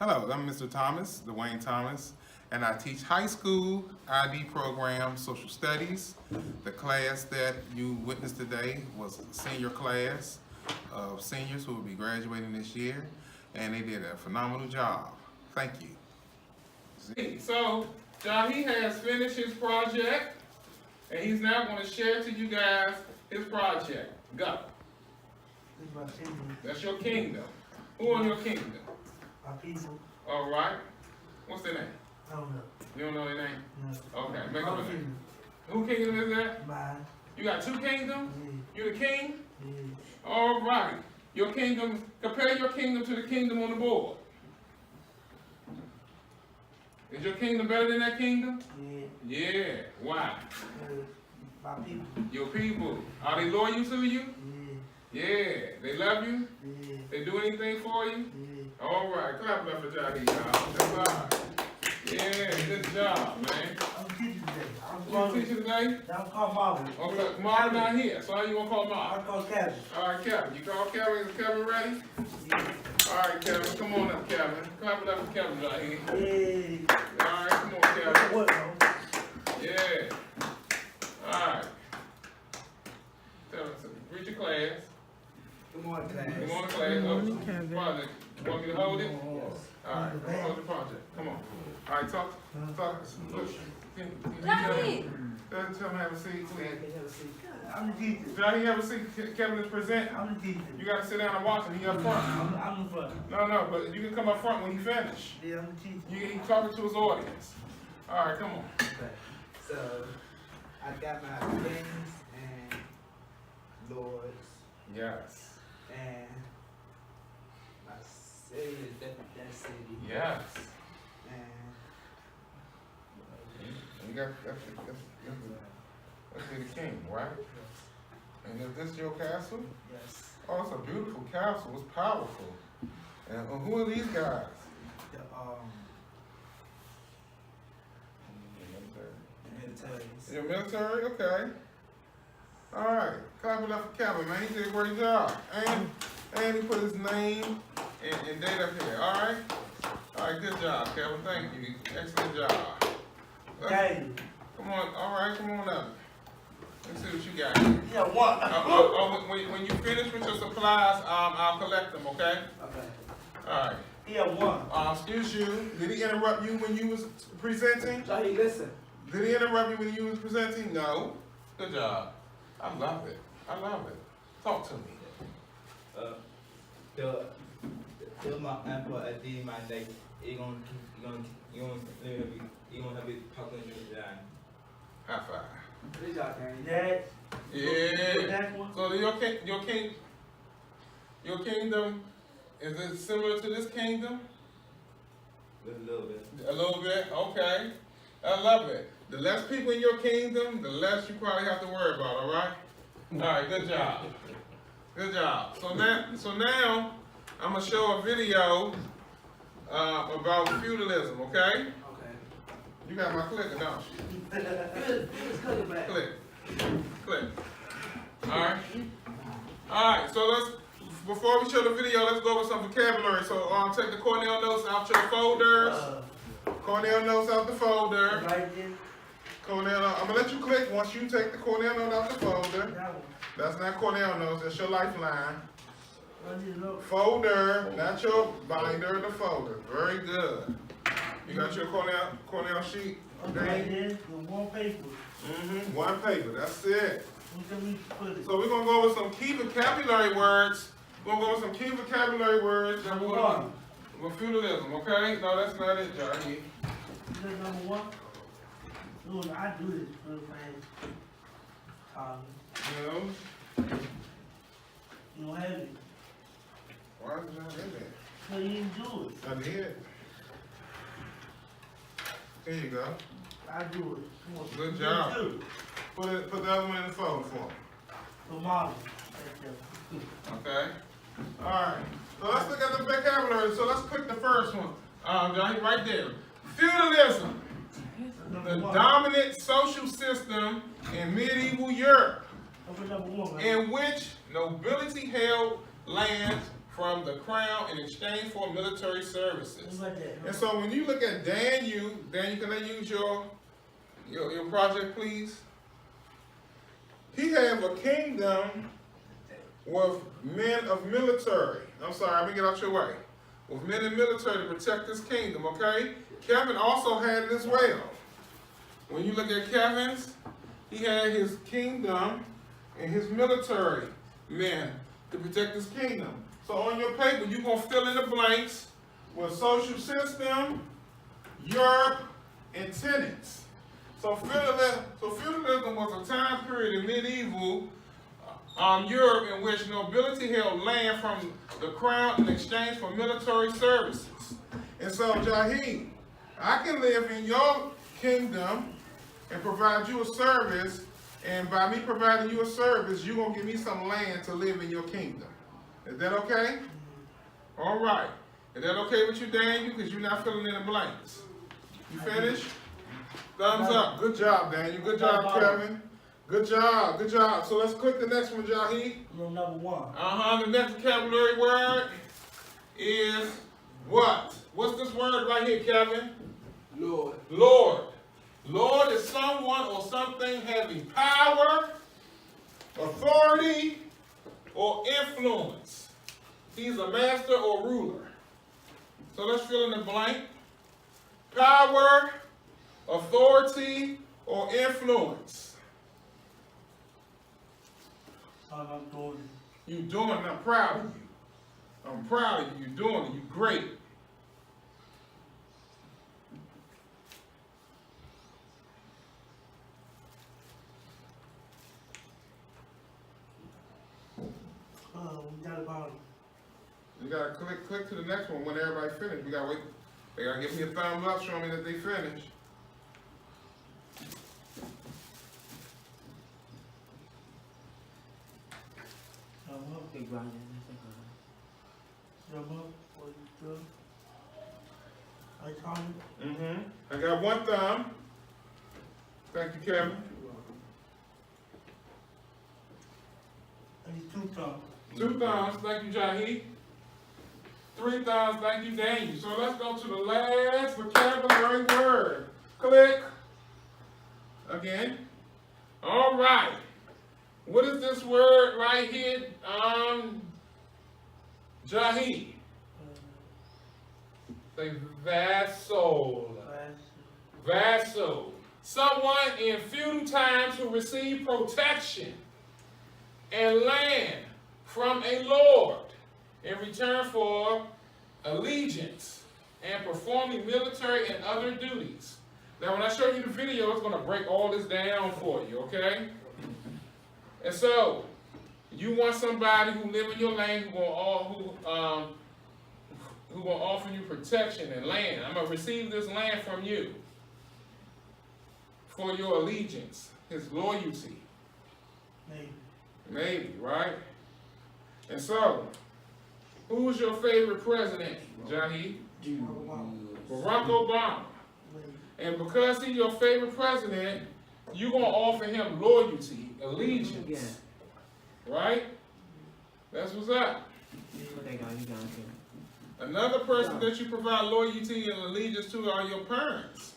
Hello, I'm Mr. Thomas, Duane Thomas, and I teach high school ID program social studies. The class that you witnessed today was a senior class of seniors who will be graduating this year, and they did a phenomenal job. Thank you. So, John, he has finished his project, and he's now going to share to you guys his project. Go. This is my kingdom. That's your kingdom. Who on your kingdom? My people. All right. What's their name? I don't know. You don't know their name? No. Okay, make My up a name. kingdom. Who kingdom is that? Mine. You got two kingdoms? Yeah. You the king? Yeah. All right. Your kingdom, compare your kingdom to the kingdom on the board. Is your kingdom better than that kingdom? Yeah. Yeah. Why? My people. Your people, are they loyal to you? Yeah. Yeah. They love you? Yeah. They do anything for you? Yeah. All right. Clap it up for Johnny, y'all. That's all right. Yeah, good job, man. I'm teaching today. You teaching today? I'm called Marvin. Okay, Marvin not here, so how you gonna call Marvin? I call Kevin. All right, Kevin. You call Kevin? Is Kevin ready? Yeah. All right, Kevin. Come on up, Kevin. Clap it up for Kevin right here. Yeah. All right, come on, Kevin. What, bro? Yeah. All right. Tell us, read your class. Good morning, class. Good morning, class. Good morning, Kevin. Project. You want me to hold it? Yes. All right, hold the project. Come on. All right, talk. Look. Johnny! Tell him have a seat, please. I'm the teacher. Johnny, have a seat. Kevin is presenting. I'm the teacher. You gotta sit down and watch him. He up front. I'm the front. No, but you can come up front when he finish. Yeah, I'm the teacher. He's talking to his audience. All right, come on. Okay, so I got my kings and lords Yes. and my city is definitely that city. Yes. And You got that's the king, right? And is this your castle? yes, Oh, it's a beautiful castle. It's powerful. And who are these guys? the militaries. Your military? Okay. All right. Clap it up for Kevin, man. He did a great job. And he put his name and date up here. All right? All right, good job, Kevin. Thank you. Excellent job. Okay. Come on. All right, come on up. Let's see what you got here. Yeah, what? When you finish with your supplies, I'll collect them, okay? Okay. All right. Yeah, one. Excuse you. Did he interrupt you when you was presenting? So he listen. Did he interrupt you when you was presenting? No. Good job. I love it. I love it. Talk to me. The my emperor at the my day. You gonna have it talking to the giant. High five. Good job, Karen. That. Yeah. That one. So your kingdom, is it similar to this kingdom? With a little bit. A little bit. Okay. I love it. The less people in your kingdom, the less you probably have to worry about. All right. All right. Good job. Good job. So now I'm gonna show a video about feudalism. Okay. Okay. You got my clicker, don't you? Good. Just cut it back. Click. Click. Alright. Alright, so before we show the video, let's go over some vocabulary. So take the Cornell notes out your folders. Cornell notes out the folder. Right there. Cornell, I'm gonna let you click once you take the Cornell note out the folder. That one. That's not Cornell notes, that's your lifeline. I need to look. Folder, not your binder, the folder. Very good. You got your Cornell sheet? Right there. The one paper. One paper, that's it. Let me put it. So we're gonna go over some key vocabulary words. We're gonna go over some key vocabulary words. Number one. With feudalism, okay? No, that's not it, Johnny. Is that number one? Lord, I do this for the No. You don't have it. Why is it not in there? So you didn't do it. I did. There you go. I do it. Come on. Good You job. do it. Put the other one in the folder for me. For Marvin. Okay? Alright. So let's look at the vocabulary. So let's click the first one. Johnny, right there. Feudalism. The dominant social system in medieval Europe, Number one, right? in which nobility held lands from the Crown in exchange for military services. Just like that. And so when you look at Daniel, can I use your project, please? He have a kingdom with men of military. I'm sorry, let me get out your way. With men in military to protect his kingdom, okay? Kevin also had it as well. When you look at Kevin's, he had his kingdom and his military men to protect his kingdom. So on your paper, you're going to fill in the blanks with social system, Europe, and tenants. So feudalism was a time period in medieval Europe in which nobility held land from the crown in exchange for military services. And so, Jaheed, I can live in your kingdom and provide you a service, and by me providing you a service, you're going to give me some land to live in your kingdom. Is that okay? All right. Is that okay with you, Daniel? Because you're not filling in the blanks. You finished? Thumbs up. Good job, Daniel. Good job, Kevin. Good job. Good job. So let's click the next one, Jaheed. Rule number 1. The next vocabulary word is what? What's this word right here, Kevin? Lord. Lord. Lord is someone or something having power, authority, or influence. He's a master or ruler. So let's fill in the blank. Power, authority, or influence. I'm doing it. You doing it, I'm proud of you. I'm proud of you. You're doing it. You're great. We got about You gotta click to the next one when everybody finished. We gotta wait. They gotta give me a thumbs up showing me that they finished. Big Brian. I call it. I got one thumb. Thank you, Kevin. I need 2 thumbs. 2 thumbs. Thank you, Jaheed. 3 thumbs. Thank you, Daniel. So let's go to the last vocabulary word. Click. Again. All right. What is this word right here, Jaheed? Say vassal. Vassal. Someone in feudal times who received protection and land from a lord in return for allegiance and performing military and other duties. Now, when I show you the video, it's going to break all this down for you, okay? And so, you want somebody who live in your land who will offer you protection and land. I'm going to receive this land from you for your allegiance, his loyalty. Maybe, right? And so, who's your favorite president, Jaheed? Barack Obama. And because he's your favorite president, you're going to offer him loyalty, allegiance. Right? That's what's up. Another person that you provide loyalty and allegiance to are your parents.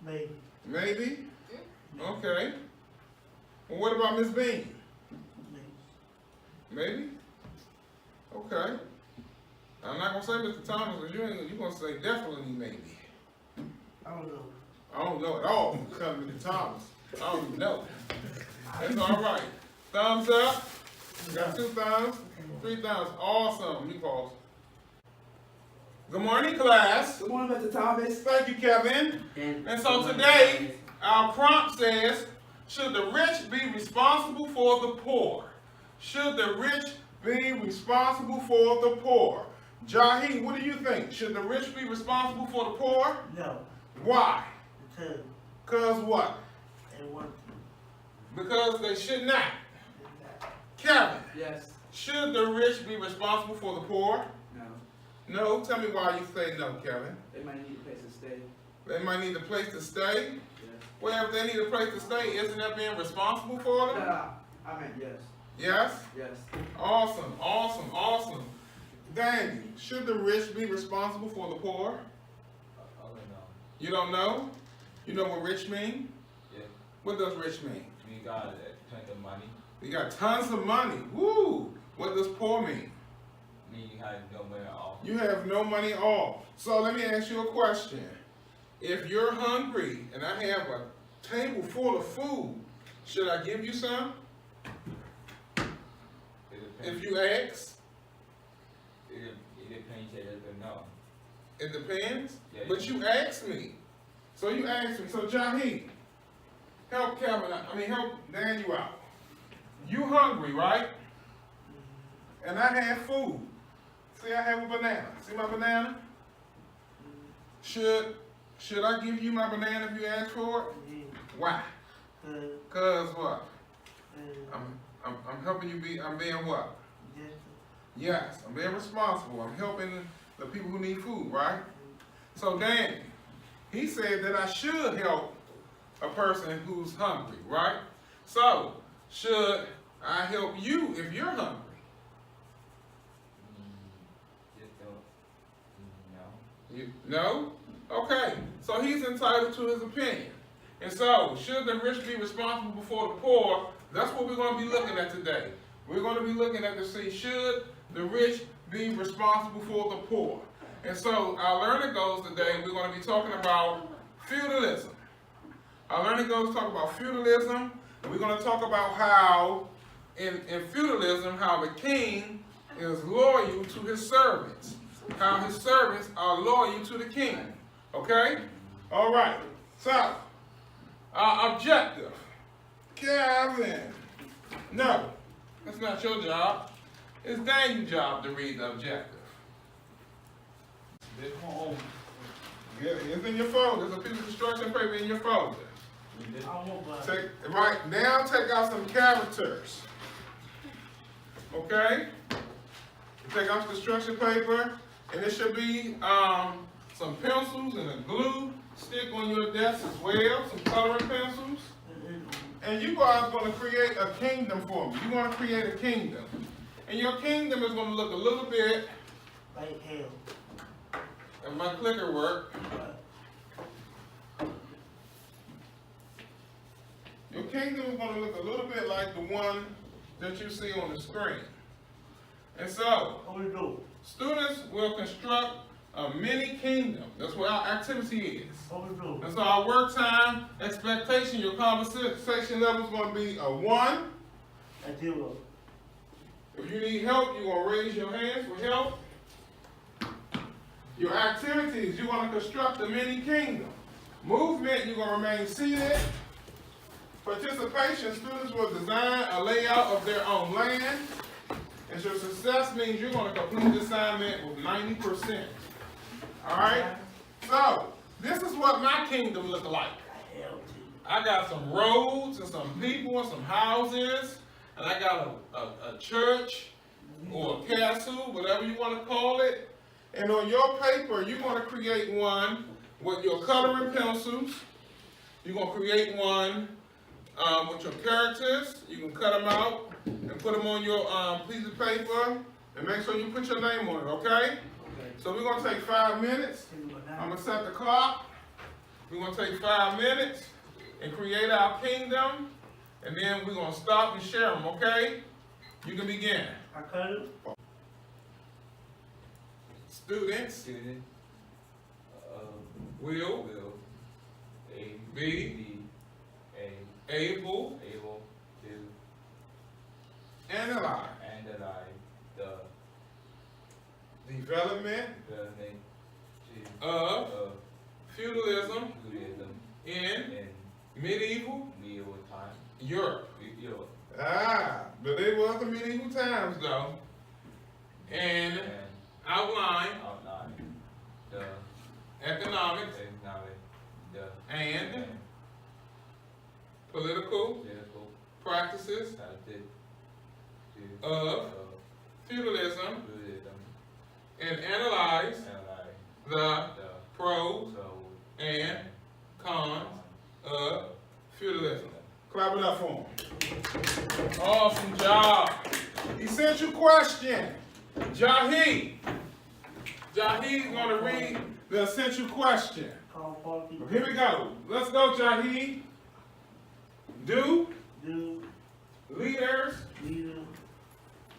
Maybe. Maybe? Okay. Well, what about Miss Bean? Maybe? Okay. I'm not going to say Mr. Thomas, because you're going to say definitely maybe. I don't know. I don't know at all when it comes to Mr. Thomas. I don't even know. That's all right. Thumbs up. Got 2 thumbs, 3 thumbs. Awesome. You pause. Good morning, class. Good morning, Mr. Thomas. Thank you, Kevin. And so today, our prompt says, should the rich be responsible for the poor? Should the rich be responsible for the poor? Jaheed, what do you think? Should the rich be responsible for the poor? No. Why? Because what? they want to. Because they should not. Kevin, Yes. should the rich be responsible for the poor? No. No. Tell me why you say no, Kevin. They might need a place to stay. They might need a place to stay. Yes. Well, if they need a place to stay, isn't that being responsible for them? I meant yes. Yes? Yes. Awesome, awesome, awesome. Daniel, should the rich be responsible for the poor? I don't know. You don't know? You know what rich mean? Yeah. What does rich mean? We got plenty of money. You got tons of money. Woo! What does poor mean? Me have no money at all. You have no money at all. So let me ask you a question. If you're hungry and I have a table full of food, should I give you some? It depends. If you ask? It depends. It doesn't know. It depends. Yeah, But you asked me. So you asked me. So Jahi, help help Daniel out. You hungry, right? And I have food. See, I have a banana. See my banana? Should I give you my banana if you ask for it? Why? Cause what? I'm helping you be. I'm being what? Yes, I'm being responsible. I'm helping the people who need food, right? So Dan, he said that I should help a person who's hungry, right? So should I help you if you're hungry? Just don't. No. You no? Okay. So he's entitled to his opinion. And so, should the rich be responsible for the poor? That's what we're going to be looking at today. We're going to be looking at to see, should the rich be responsible for the poor? And so, our learning goals today, we're going to be talking about feudalism. Our learning goals talk about feudalism. And we're going to talk about how, in feudalism, how the king is loyal to his servants. How his servants are loyal to the king. Okay? All right. So, our objective. Kevin. No, that's not your job. It's Daniel's job to read the objective. Yeah, it's in your folder. There's a piece of instruction paper in your folder. Right now, take out some characters. Okay? Take out the instruction paper, and it should be some pencils and a glue stick on your desk as well, some coloring pencils. And you guys are going to create a kingdom for me. You're going to create a kingdom. And your kingdom is going to look a little bit like hell. If my clicker work. Your kingdom is going to look a little bit like the one that you see on the screen. And so, What we do? students will construct a mini kingdom. That's what our activity is. What we do? And so our work time expectation, your conversation level is going to be a 1. A 0. If you need help, you're going to raise your hands for help. Your activities, you're going to construct a mini kingdom. Movement, you're going to remain seated. Participation, students will design a layout of their own land. And your success means you're going to complete the assignment with 90%. All right? So, this is what my kingdom looks like. I got some roads and some people and some houses. And I got a church or a castle, whatever you want to call it. And on your paper, you're going to create one with your coloring pencils. You're going to create one with your characters. You can cut them out and put them on your piece of paper. And make sure you put your name on it, okay? So we're going to take 5 minutes. I'm going to set the clock. We're going to take 5 minutes and create our kingdom. And then we're going to stop and share them, okay? You can begin. I cut it. Students Student. will be able to analyze the development development of feudalism Judaism in in medieval medieval time. Europe. Europe. But they was the medieval times though. And And outline outline the economics economic, the and political political practices practice of feudalism Judaism and analyze and the the pros and cons of feudalism. Clap it up for him. Awesome job. Essential question. Jahi, Jahid's gonna read the essential question. Call quality. Here we go. Let's go, Jahid. Do Do leaders leader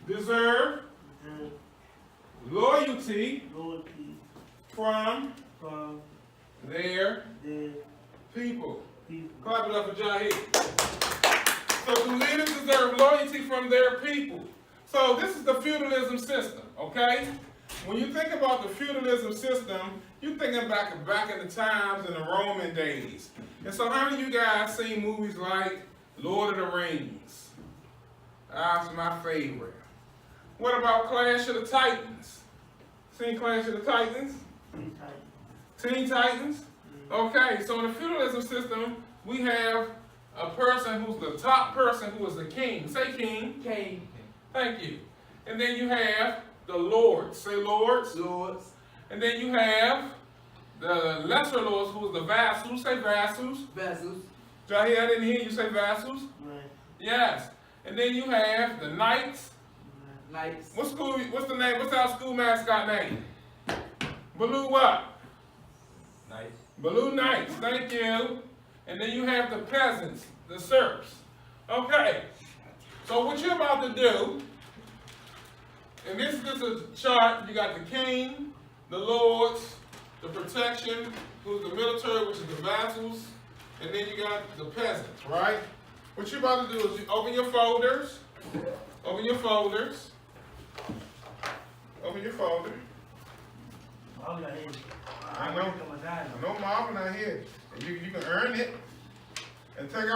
deserve the loyalty loyalty from from their their people? people? Clap it up for Jahid. So do leaders deserve loyalty from their people? So this is the feudalism system, okay? When you think about the feudalism system, you're thinking back in the times in the Roman days. And so how many of you guys seen movies like Lord of the Rings? That's my favorite. What about Clash of the Titans? Seen Clash of the Titans? Three types. Teen Titans? Okay, so in the feudalism system, we have a person who's the top person who is the king. Say king. King. Thank you. And then you have the lords. Say lords. Lords. And then you have the lesser lords who is the vassals. Say vassals. Vessels. Jahid, I didn't hear you say vassals. Right. Yes. And then you have the knights. Knights. What's the name? What's our school mascot name? Baloo what? Knights. Baloo Knights, thank you. And then you have the peasants, the serfs. Okay, so what you're about to do, and this is a chart, you got the king, the lords, the protection, who's the military, which is the vassals, and then you got the peasants, right? What you're about to do is you open your folders, open your folders, open your folder. All your head. I know. I'm I know Marvin out here. You can earn it and take out